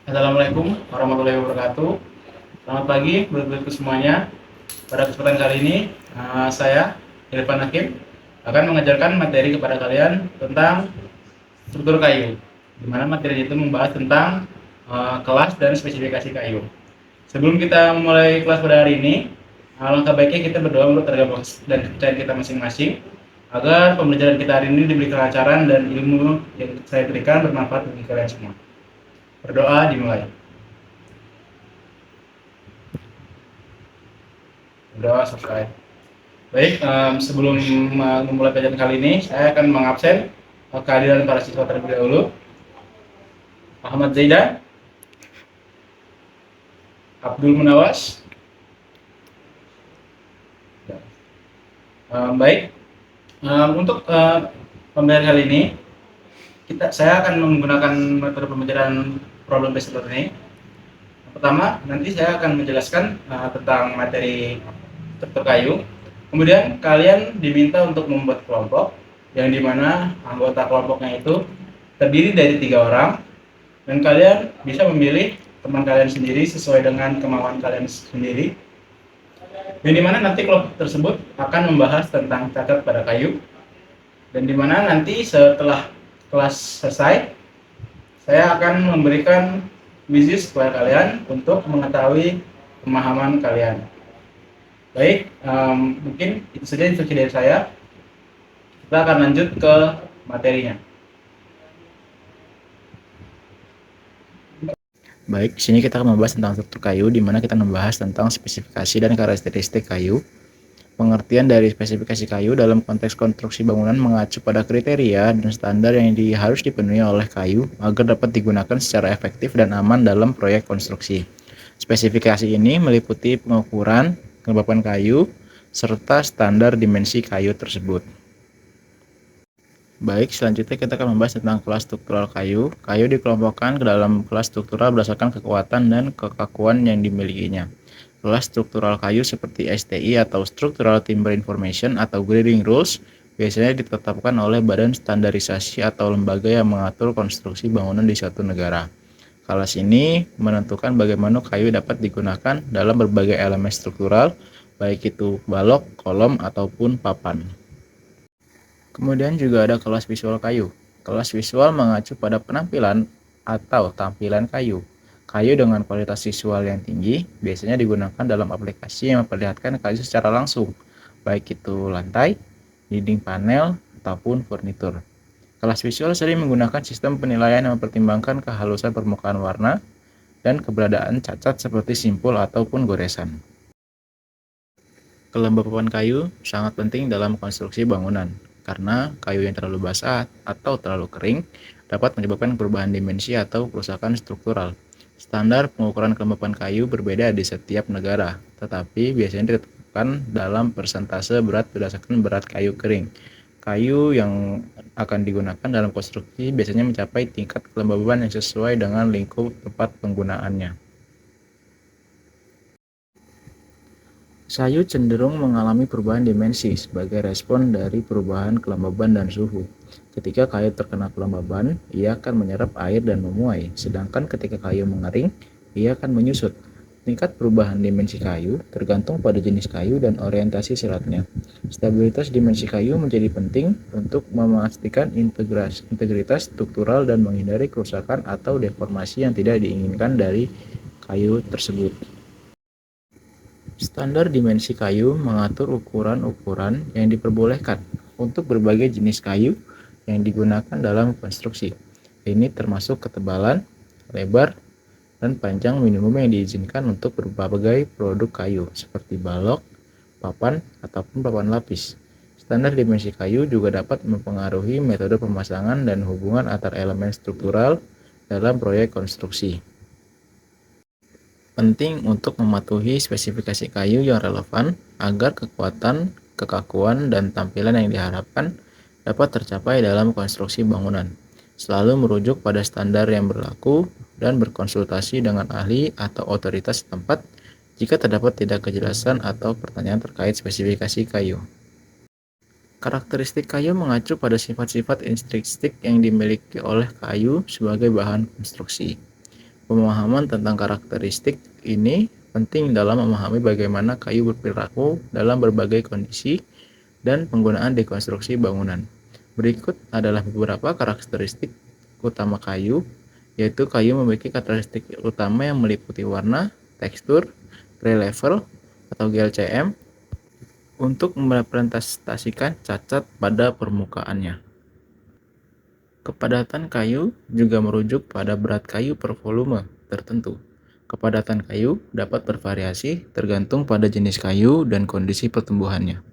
Assalamualaikum warahmatullahi wabarakatuh. Selamat pagi buat semuanya. Pada kesempatan kali ini, saya Irfan Hakim akan mengajarkan materi kepada kalian tentang struktur kayu, di mana materi itu membahas tentang kelas dan spesifikasi kayu. Sebelum kita memulai kelas pada hari ini, alangkah baiknya kita berdoa untuk tergabung dan kepercayaan kita masing-masing agar pembelajaran kita hari ini diberi kelancaran dan ilmu yang saya berikan bermanfaat bagi kalian semua. Berdoa dimulai. Berdoa selesai. Baik, sebelum memulai pelajaran kali ini, saya akan mengabsen kehadiran para siswa terlebih dahulu. Ahmad Zaidan, Abdul Munawas. Baik, untuk pembelajaran kali ini, saya akan menggunakan metode pembelajaran problem based learning. Pertama, nanti saya akan menjelaskan tentang materi struktur kayu. Kemudian kalian diminta untuk membuat kelompok, yang dimana anggota kelompoknya itu terdiri dari 3 orang, dan kalian bisa memilih teman kalian sendiri sesuai dengan kemauan kalian sendiri, yang dimana nanti kelompok tersebut akan membahas tentang cacat pada kayu, dan dimana nanti setelah kelas selesai, saya akan memberikan quiz kepada kalian untuk mengetahui pemahaman kalian. Baik, mungkin itu saja instruksi dari saya. Kita akan lanjut ke materinya. Baik, di sini kita akan membahas tentang struktur kayu, di mana kita membahas tentang spesifikasi dan karakteristik kayu. Pengertian dari spesifikasi kayu dalam konteks konstruksi bangunan mengacu pada kriteria dan standar yang harus dipenuhi oleh kayu agar dapat digunakan secara efektif dan aman dalam proyek konstruksi. Spesifikasi ini meliputi pengukuran, kelembapan kayu, serta standar dimensi kayu tersebut. Baik, selanjutnya kita akan membahas tentang kelas struktural kayu. Kayu dikelompokkan ke dalam kelas struktural berdasarkan kekuatan dan kekakuan yang dimilikinya. Kelas struktural kayu seperti STI atau Structural Timber Information atau Grading Rules biasanya ditetapkan oleh badan standarisasi atau lembaga yang mengatur konstruksi bangunan di suatu negara. Kelas ini menentukan bagaimana kayu dapat digunakan dalam berbagai elemen struktural, baik itu balok, kolom, ataupun papan. Kemudian juga ada kelas visual kayu. Kelas visual mengacu pada penampilan atau tampilan kayu. Kayu dengan kualitas visual yang tinggi biasanya digunakan dalam aplikasi yang memperlihatkan kayu secara langsung, baik itu lantai, dinding panel, ataupun furnitur. Kelas visual sering menggunakan sistem penilaian yang mempertimbangkan kehalusan permukaan warna dan keberadaan cacat seperti simpul ataupun goresan. Kelembapan kayu sangat penting dalam konstruksi bangunan, karena kayu yang terlalu basah atau terlalu kering dapat menyebabkan perubahan dimensi atau kerusakan struktural. Standar pengukuran kelembapan kayu berbeda di setiap negara, tetapi biasanya ditetapkan dalam persentase berat berdasarkan berat kayu kering. Kayu yang akan digunakan dalam konstruksi biasanya mencapai tingkat kelembaban yang sesuai dengan lingkup tempat penggunaannya. Kayu cenderung mengalami perubahan dimensi sebagai respon dari perubahan kelembaban dan suhu. Ketika kayu terkena kelembaban, ia akan menyerap air dan memuai, sedangkan ketika kayu mengering, ia akan menyusut. Tingkat perubahan dimensi kayu tergantung pada jenis kayu dan orientasi seratnya. Stabilitas dimensi kayu menjadi penting untuk memastikan integritas struktural dan menghindari kerusakan atau deformasi yang tidak diinginkan dari kayu tersebut. Standar dimensi kayu mengatur ukuran-ukuran yang diperbolehkan untuk berbagai jenis kayu yang digunakan dalam konstruksi. Ini termasuk ketebalan, lebar, dan panjang minimum yang diizinkan untuk berbagai produk kayu seperti balok, papan, ataupun papan lapis. Standar dimensi kayu juga dapat mempengaruhi metode pemasangan dan hubungan antar elemen struktural dalam proyek konstruksi. Penting untuk mematuhi spesifikasi kayu yang relevan agar kekuatan, kekakuan, dan tampilan yang diharapkan dapat tercapai dalam konstruksi bangunan. Selalu merujuk pada standar yang berlaku dan berkonsultasi dengan ahli atau otoritas setempat jika terdapat tidak kejelasan atau pertanyaan terkait spesifikasi kayu. Karakteristik kayu mengacu pada sifat-sifat intrinsik yang dimiliki oleh kayu sebagai bahan konstruksi. Pemahaman tentang karakteristik ini penting dalam memahami bagaimana kayu berperilaku dalam berbagai kondisi dan penggunaan dekonstruksi bangunan. Berikut adalah beberapa karakteristik utama kayu, yaitu kayu memiliki karakteristik utama yang meliputi warna, tekstur, gray level atau GLCM untuk merepresentasikan cacat pada permukaannya. Kepadatan kayu juga merujuk pada berat kayu per volume tertentu. Kepadatan kayu dapat bervariasi tergantung pada jenis kayu dan kondisi pertumbuhannya.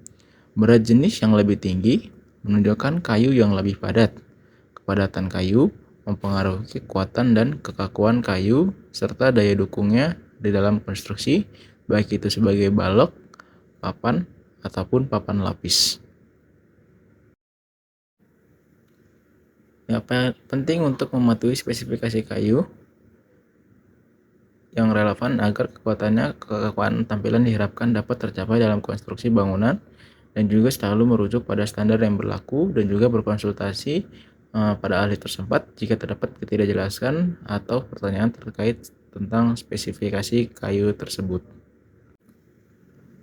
Berat jenis yang lebih tinggi menunjukkan kayu yang lebih padat. Kepadatan kayu mempengaruhi kekuatan dan kekakuan kayu serta daya dukungnya di dalam konstruksi, baik itu sebagai balok, papan, ataupun papan lapis. Yang penting untuk mematuhi spesifikasi kayu yang relevan agar kekuatan tampilan diharapkan dapat tercapai dalam konstruksi bangunan, dan juga selalu merujuk pada standar yang berlaku dan juga berkonsultasi pada ahli tersebut jika terdapat ketidakjelasan atau pertanyaan terkait tentang spesifikasi kayu tersebut.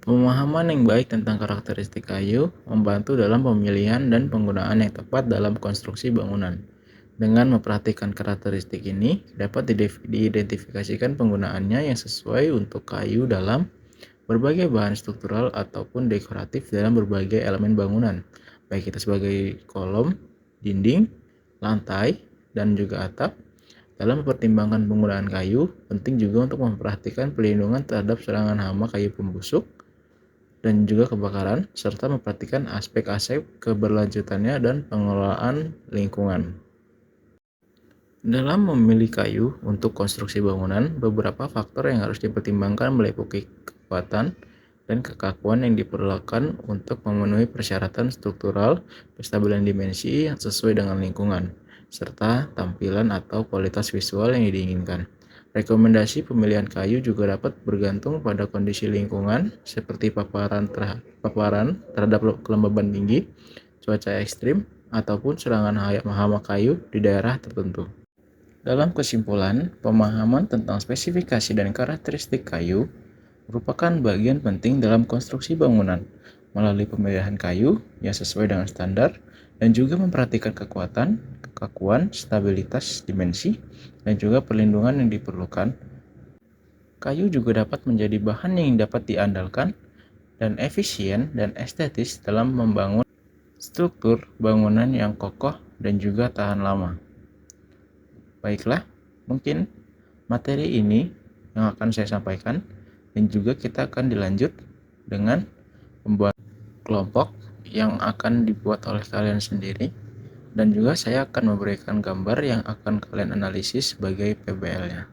Pemahaman yang baik tentang karakteristik kayu membantu dalam pemilihan dan penggunaan yang tepat dalam konstruksi bangunan. Dengan memperhatikan karakteristik ini, dapat diidentifikasikan penggunaannya yang sesuai untuk kayu dalam berbagai bahan struktural ataupun dekoratif dalam berbagai elemen bangunan, baik itu sebagai kolom, dinding, lantai, dan juga atap. Dalam mempertimbangkan penggunaan kayu, penting juga untuk memperhatikan pelindungan terhadap serangan hama kayu pembusuk dan juga kebakaran, serta memperhatikan aspek-aspek keberlanjutannya dan pengelolaan lingkungan. Dalam memilih kayu untuk konstruksi bangunan, beberapa faktor yang harus dipertimbangkan meliputi kekuatan dan kekakuan yang diperlukan untuk memenuhi persyaratan struktural, kestabilan dimensi yang sesuai dengan lingkungan, serta tampilan atau kualitas visual yang diinginkan. Rekomendasi pemilihan kayu juga dapat bergantung pada kondisi lingkungan seperti paparan terhadap kelembaban tinggi, cuaca ekstrim, ataupun serangan hama kayu di daerah tertentu. Dalam kesimpulan, pemahaman tentang spesifikasi dan karakteristik kayu merupakan bagian penting dalam konstruksi bangunan. Melalui pemilihan kayu yang sesuai dengan standar dan juga memperhatikan kekuatan, kekakuan, stabilitas dimensi, dan juga perlindungan yang diperlukan, kayu juga dapat menjadi bahan yang dapat diandalkan dan efisien dan estetis dalam membangun struktur bangunan yang kokoh dan juga tahan lama. Baiklah, mungkin materi ini yang akan saya sampaikan, dan juga kita akan dilanjut dengan membuat kelompok yang akan dibuat oleh kalian sendiri, dan juga saya akan memberikan gambar yang akan kalian analisis sebagai PBL-nya.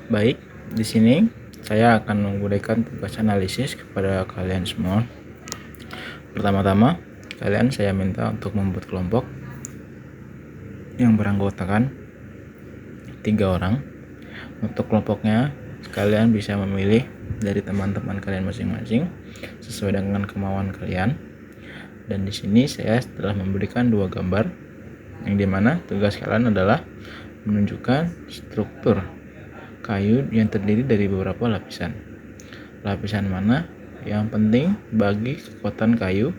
Baik, di sini saya akan memberikan tugas analisis kepada kalian semua. Pertama-tama, saya minta untuk membuat kelompok yang beranggotakan 3 orang. Untuk kelompoknya, kalian bisa memilih dari teman-teman kalian masing-masing sesuai dengan kemauan kalian. Dan di sini saya telah memberikan 2 gambar, yang dimana tugas kalian adalah menunjukkan struktur kayu yang terdiri dari beberapa lapisan. Lapisan mana yang penting bagi kekuatan kayu,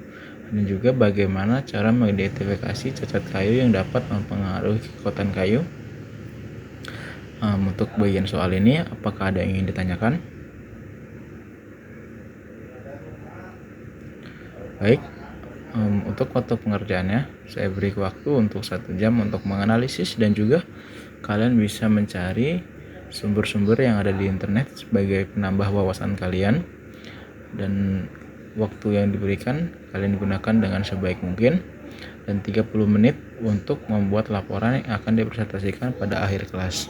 dan juga bagaimana cara mengidentifikasi cacat kayu yang dapat mempengaruhi kekuatan kayu. Untuk bagian soal ini, apakah ada yang ingin ditanyakan? Baik, untuk waktu pengerjaannya saya beri waktu untuk 1 jam untuk menganalisis, dan juga kalian bisa mencari sumber-sumber yang ada di internet sebagai penambah wawasan kalian, dan waktu yang diberikan kalian gunakan dengan sebaik mungkin, dan 30 menit untuk membuat laporan yang akan dipresentasikan pada akhir kelas.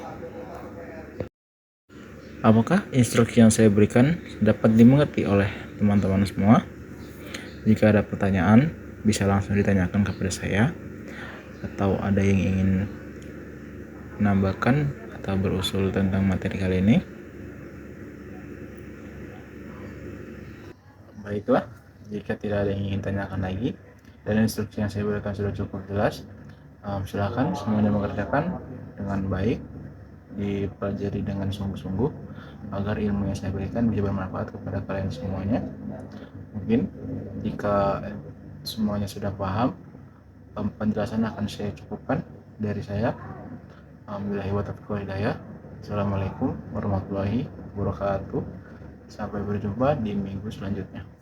Apakah instruksi yang saya berikan dapat dimengerti oleh teman-teman semua? Jika ada pertanyaan, bisa langsung ditanyakan kepada saya, atau ada yang ingin menambahkan atau berusul tentang materi kali ini. Baiklah, jika tidak ada yang ingin tanyakan lagi dan instruksi yang saya berikan sudah cukup jelas, silakan semuanya mengerjakan dengan baik dipelajari dengan sungguh-sungguh agar ilmu yang saya berikan bisa bermanfaat kepada kalian semuanya. Mungkin jika semuanya sudah paham, penjelasan akan saya cukupkan dari saya. Alhamdulillah wa taufiq wal hidayah. Assalamualaikum warahmatullahi wabarakatuh. Sampai berjumpa di minggu selanjutnya.